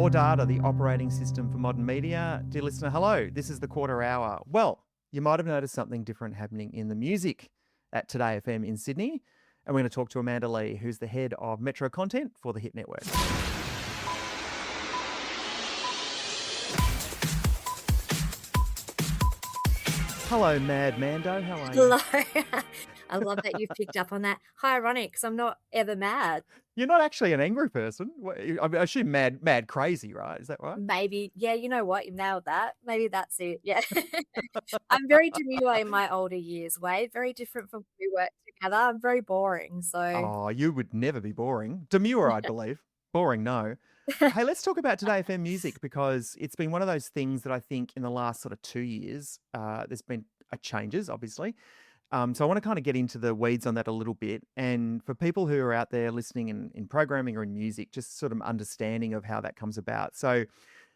More data, the operating system for modern media. Dear listener, hello. This is the quarter hour. Well, you might have noticed something different happening in the music at Today FM in Sydney. And we're going to talk to Amanda Lee, who's the head of Metro Content for the Hit Network. Hello, Mad Mando. How are you? Hello. I love that you've picked up on that. How ironic, 'cause I'm not ever mad. You're not actually an angry person. I assume mad crazy, right? Is that right? Maybe. Yeah, you know what? You nailed that. Maybe that's it. Yeah. I'm very demure in my older years, Wade. Very different from when we worked together. I'm very boring. So Oh, you would never be boring. Demure, I believe. Boring, no. Hey, let's talk about Today FM music because it's been one of those things that I think in the last sort of 2 years, there's been changes, obviously. So I want to kind of get into the weeds on that a little bit. And for people who are out there listening in programming or in music, just sort of understanding of how that comes about. So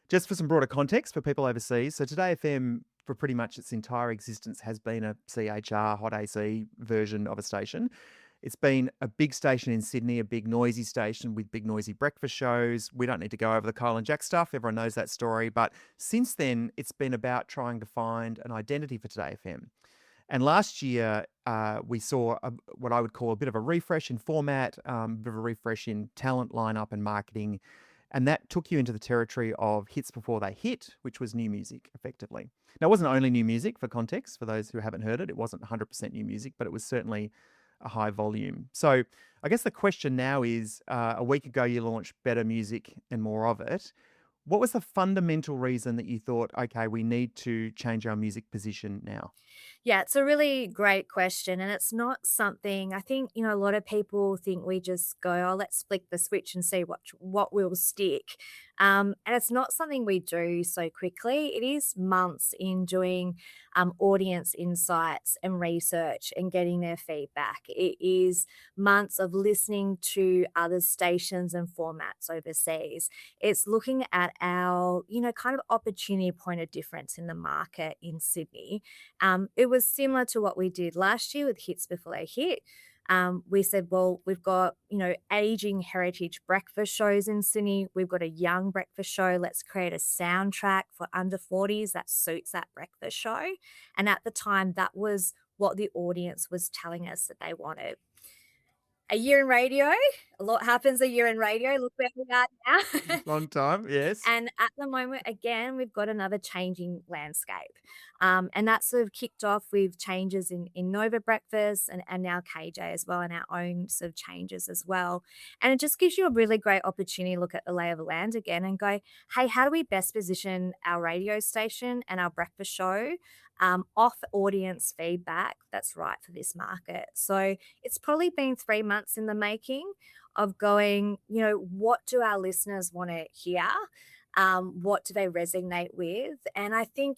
just for some broader context for people overseas. So Today FM, for pretty much its entire existence, has been a CHR, hot AC version of a station. It's been a big station in Sydney, a big noisy station with big noisy breakfast shows. We don't need to go over the Kyle and Jack stuff. Everyone knows that story. But since then, it's been about trying to find an identity for Today FM. And last year, we saw what I would call a bit of a refresh in format, a bit of a refresh in talent lineup and marketing. And that took you into the territory of hits before they hit, which was new music, effectively. Now, it wasn't only new music, for context, for those who haven't heard it. It wasn't 100% new music, but it was certainly a high volume. So I guess the question now is, a week ago, you launched Better Music and More of It. What was the fundamental reason that you thought, okay, we need to change our music position now? yeah, it's a really great question. And it's not something I think, a lot of people think we just go, oh, let's flick the switch and see what will stick. And it's not something we do so quickly. It is months in doing audience insights and research and getting their feedback. It is months of listening to other stations and formats overseas. It's looking at our, kind of opportunity point of difference in the market in Sydney. It was similar to what we did last year with Hits Before They Hit. We said, well, we've got, aging heritage breakfast shows in Sydney. We've got a young breakfast show. Let's create a soundtrack for under 40s that suits that breakfast show. And at the time, that was what the audience was telling us that they wanted. A year in radio, a lot happens a year in radio. Look where we are now. Long time, yes. And at the moment, again, we've got another changing landscape. And that sort of kicked off with changes in Nova Breakfast and now KJ as well, and our own sort of changes as well. And it just gives you a really great opportunity to look at the lay of the land again and go, hey, how do we best position our radio station and our breakfast show off audience feedback that's right for this market? So it's probably been 3 months in the making of going, what do our listeners want to hear? What do they resonate with? And I think,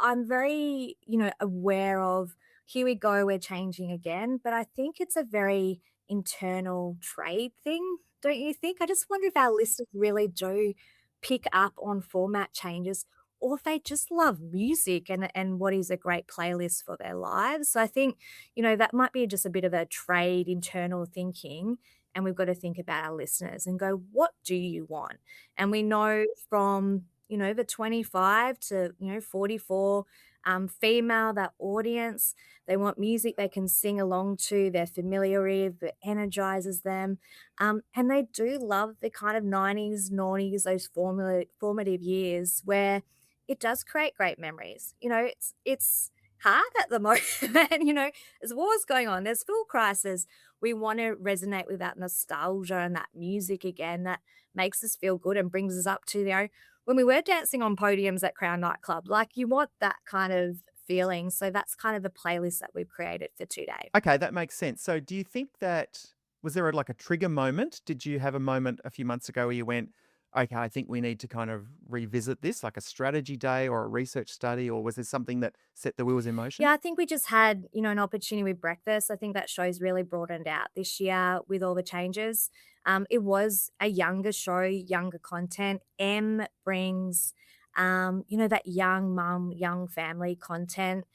I'm very, aware of here we go, we're changing again. But I think it's a very internal trade thing, don't you think? I just wonder if our listeners really do pick up on format changes or if they just love music and what is a great playlist for their lives. So I think, that might be just a bit of a trade internal thinking. And we've got to think about our listeners and go, what do you want? And we know from, the 25 to, 44 female, that audience, they want music they can sing along to, they're familiar with, it energizes them. And they do love the kind of 90s, noughties, those formative years where it does create great memories. It's hard at the moment. There's wars going on, there's fuel crisis. We want to resonate with that nostalgia and that music again that makes us feel good and brings us up to, when we were dancing on podiums at Crown Nightclub. Like, you want that kind of feeling. So that's kind of the playlist that we've created for today. Okay, that makes sense. So do you think that, was there like a trigger moment? Did you have a moment a few months ago where you went, okay, I think we need to kind of revisit this, like a strategy day or a research study, or was there something that set the wheels in motion? Yeah, I think we just had, an opportunity with breakfast. I think that show's really broadened out this year with all the changes. It was a younger show, younger content. M brings That young mum, young family content.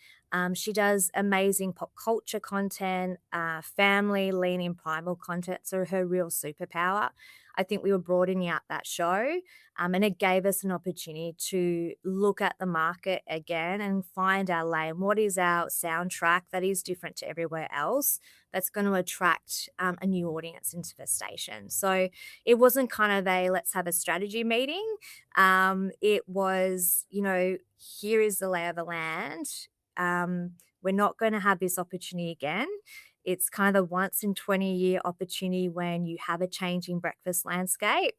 She does amazing pop culture content, family, lean in primal content. So her real superpower. I think we were broadening out that show, and it gave us an opportunity to look at the market again and find our lane. What is our soundtrack that is different to everywhere else that's going to attract a new audience into the station? So it wasn't kind of a let's have a strategy meeting. It was, here is the lay of the land. We're not going to have this opportunity again. It's kind of a once in 20-year opportunity when you have a changing breakfast landscape.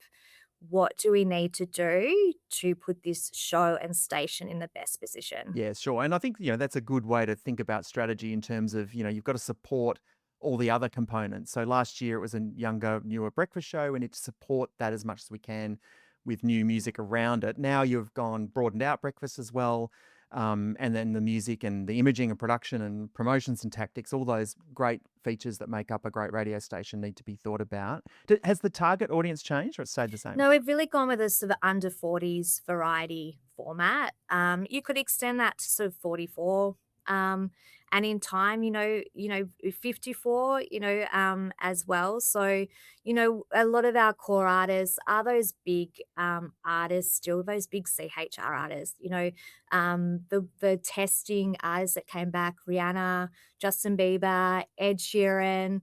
What do we need to do to put this show and station in the best position? Yeah, sure. And I think, that's a good way to think about strategy in terms of, you've got to support all the other components. So last year it was a younger, newer breakfast show. We need to support that as much as we can with new music around it. Now you've gone broadened out breakfast as well. And then the music and the imaging and production and promotions and tactics, all those great features that make up a great radio station need to be thought about. Has the target audience changed or it stayed the same? No, we've really gone with a sort of under 40s variety format. You could extend that to sort of 44. And in time, 54, as well. So, a lot of our core artists are those big artists, still those big CHR artists, the testing artists that came back, Rihanna, Justin Bieber, Ed Sheeran,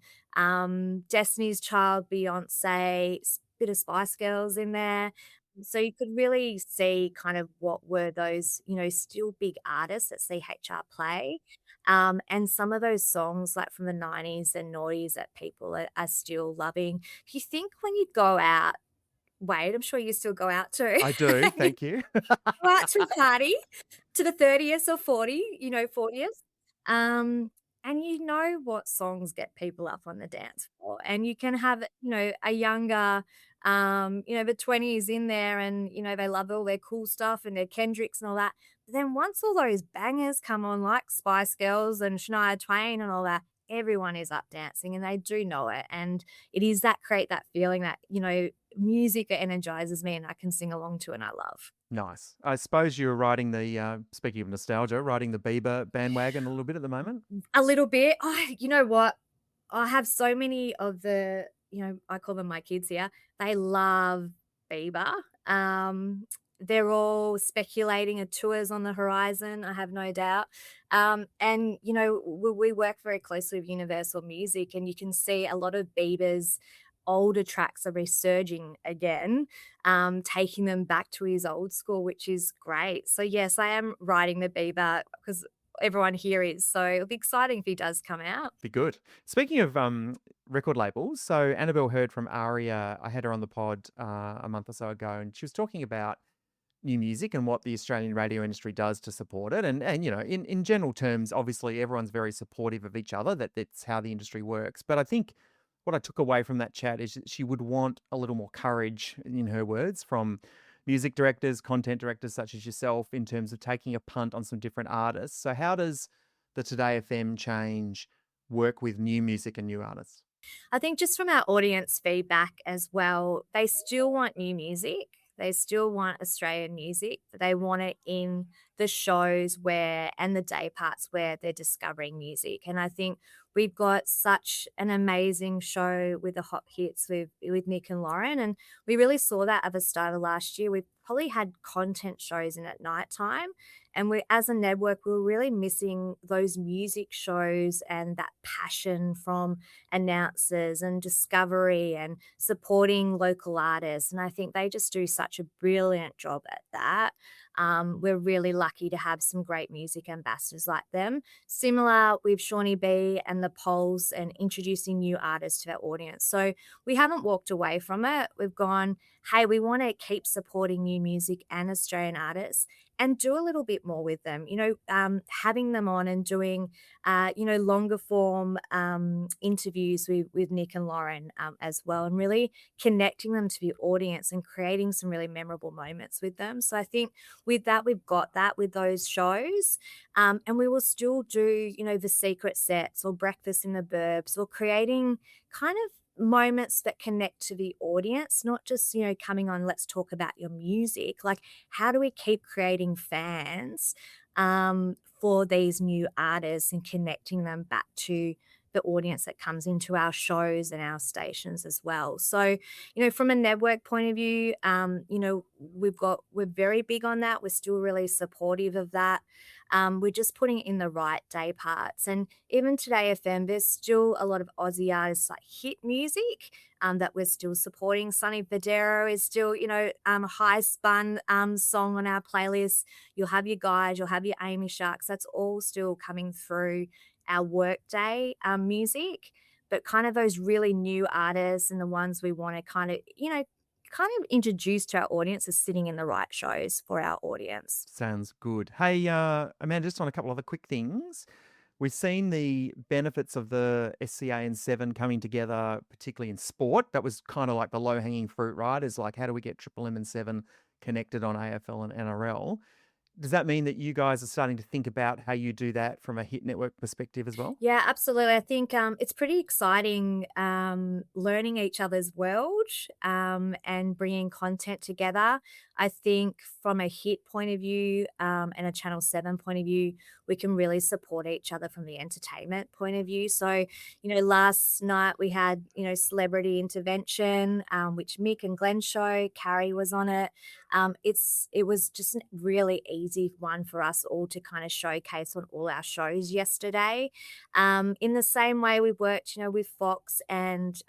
Destiny's Child, Beyonce, bit of Spice Girls in there. So you could really see kind of what were those, still big artists that CHR play. And some of those songs like from the 90s and noughties that people are still loving. If you think when you go out, Wade, I'm sure you still go out too. I do. Thank you. Go out to a party, to the 30th or 40th, and you know what songs get people up on the dance floor, and you can have, a younger, the 20s in there and, they love all their cool stuff and their Kendricks and all that. But then once all those bangers come on like Spice Girls and Shania Twain and all that, everyone is up dancing and they do know it, and it is that create that feeling that, music that energizes me and I can sing along to and I love. Nice. I suppose you're riding speaking of nostalgia, riding the Bieber bandwagon a little bit at the moment? A little bit. You know what? I have so many of I call them my kids here. They love Bieber. They're all speculating a tour's on the horizon, I have no doubt. And, we work very closely with Universal Music, and you can see a lot of Bieber's older tracks are resurging again, taking them back to his old school, which is great. So, yes, I am riding the Bieber because everyone here is. So it'll be exciting if he does come out. Be good. Speaking of record labels, so Annabelle heard from Aria. I had her on the pod a month or so ago, and she was talking about new music and what the Australian radio industry does to support it. And in general terms, obviously everyone's very supportive of each other. That's how the industry works. But I think what I took away from that chat is that she would want a little more courage, in her words, from music directors, content directors such as yourself, in terms of taking a punt on some different artists. So how does the Today FM change work with new music and new artists? I think just from our audience feedback as well, they still want new music. They still want Australian music. They want it in the shows where and the day parts where they're discovering music. And I think we've got such an amazing show with the hot hits with Nick and Lauren. And we really saw that at the start of last year. We probably had content shows in at nighttime. And we, as a network, we were really missing those music shows and that passion from announcers and discovery and supporting local artists. And I think they just do such a brilliant job at that. We're really lucky to have some great music ambassadors like them. Similar with Shawnee B and the Polls and introducing new artists to our audience. So we haven't walked away from it. We've gone, hey, we want to keep supporting new music and Australian artists and do a little bit more with them, having them on and doing, longer form interviews with Nick and Lauren as well, and really connecting them to the audience and creating some really memorable moments with them. So I think with that, we've got that with those shows. And we will still do, the secret sets or breakfast in the burbs or creating kind of moments that connect to the audience, not just, coming on, let's talk about your music. Like, how do we keep creating fans for these new artists and connecting them back to the audience that comes into our shows and our stations as well? So, from a network point of view, we're very big on that. We're still really supportive of that. We're just putting it in the right day parts. And even today, FM, there's still a lot of Aussie artists like hit music that we're still supporting. Sonny Fodero is still, a high spun song on our playlist. You'll have your guys, you'll have your Amy Sharks. That's all still coming through our workday music. But kind of those really new artists and the ones we want to kind of introduce to our audience is sitting in the right shows for our audience. Sounds good. Hey, Amanda, just on a couple other quick things. We've seen the benefits of the SCA and Seven coming together, particularly in sport. That was kind of like the low-hanging fruit, right? Is like, how do we get Triple M and Seven connected on AFL and NRL? Does that mean that you guys are starting to think about how you do that from a hit network perspective as well? Yeah, absolutely. I think it's pretty exciting learning each other's world and bringing content together. I think from a hit point of view and a Channel 7 point of view, we can really support each other from the entertainment point of view. So, last night we had, celebrity intervention, which Mick and Glenn show, Carrie was on it. It was just a really easy one for us all to kind of showcase on all our shows yesterday. In the same way, we worked, with Fox and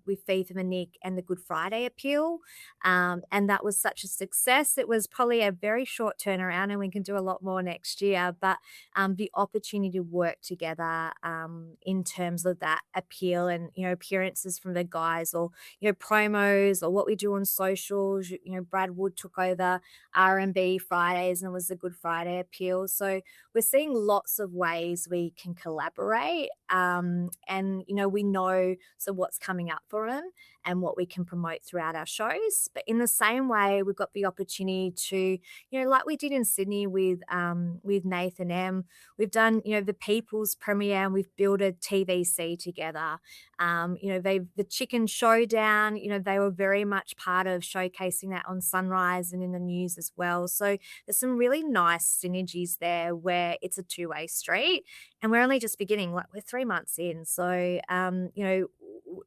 with FIFA and Nick and the Good Friday appeal, and that was such a success. It was probably a very short turnaround, and we can do a lot more next year. But the opportunity to work together in terms of that appeal and appearances from the guys, or promos, or what we do on socials. Brad Wood took over R&B Fridays and it was the Good Friday appeal. So we're seeing lots of ways we can collaborate. And, we know so what's coming up for them and what we can promote throughout our shows. But in the same way, we've got the opportunity to, like we did in Sydney with Nathan M, we've done, the People's premiere and we've built a TVC together. The Chicken Showdown, they were very much part of showcasing that on Sunrise and in the news as well. So there's some really nice synergies there where it's a two-way street, and we're only just beginning. Like, we're 3 months in, so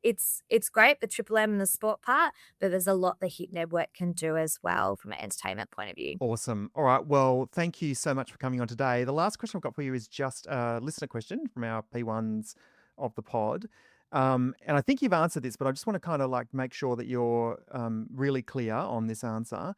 it's great, the Triple M and the sport part, but there's a lot the Hit Network can do as well from an entertainment point of view. Awesome. All right. Well, thank you so much for coming on today. The last question I've got for you is just a listener question from our P1s of the pod. And I think you've answered this, but I just want to kind of like make sure that you're really clear on this answer.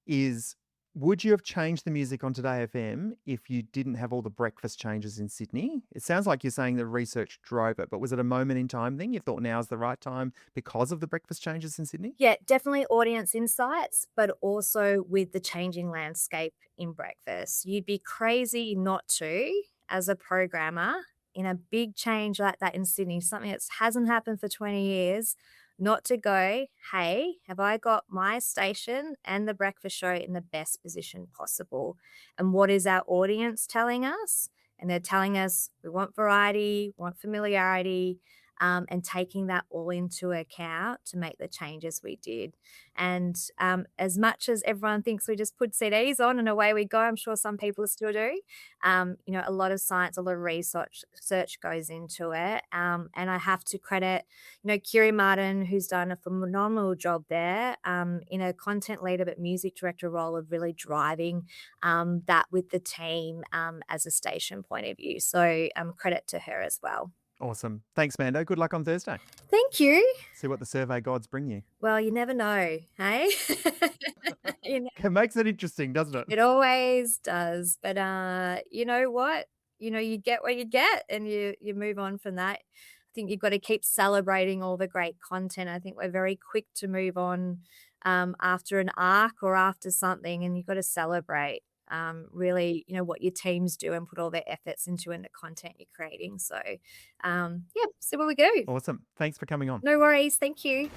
Is would you have changed the music on Today FM if you didn't have all the breakfast changes in Sydney? It sounds like you're saying the research drove it, but was it a moment in time thing? You thought now's the right time because of the breakfast changes in Sydney? Yeah, definitely audience insights, but also with the changing landscape in breakfast. You'd be crazy not to, as a programmer, in a big change like that in Sydney, something that hasn't happened for 20 years, not to go, hey, have I got my station and the breakfast show in the best position possible? And what is our audience telling us? And they're telling us we want variety, we want familiarity, and taking that all into account to make the changes we did. And as much as everyone thinks we just put CDs on and away we go, I'm sure some people still do. A lot of science, a lot of research goes into it. And I have to credit, Kiri Martin, who's done a phenomenal job there in a content leader but music director role of really driving that with the team as a station point of view. So credit to her as well. Awesome. Thanks, Mando. Good luck on Thursday. Thank you. See what the survey gods bring you. Well, you never know, hey? It makes it interesting, doesn't it? It always does, but, you know what? You get what you get, and you move on from that. I think you've gotta keep celebrating all the great content. I think we're very quick to move on, after an arc or after something, and you've gotta celebrate, really, what your teams do and put all their efforts into and the content you're creating. So, yeah, see where we go. Awesome. Thanks for coming on. No worries. Thank you.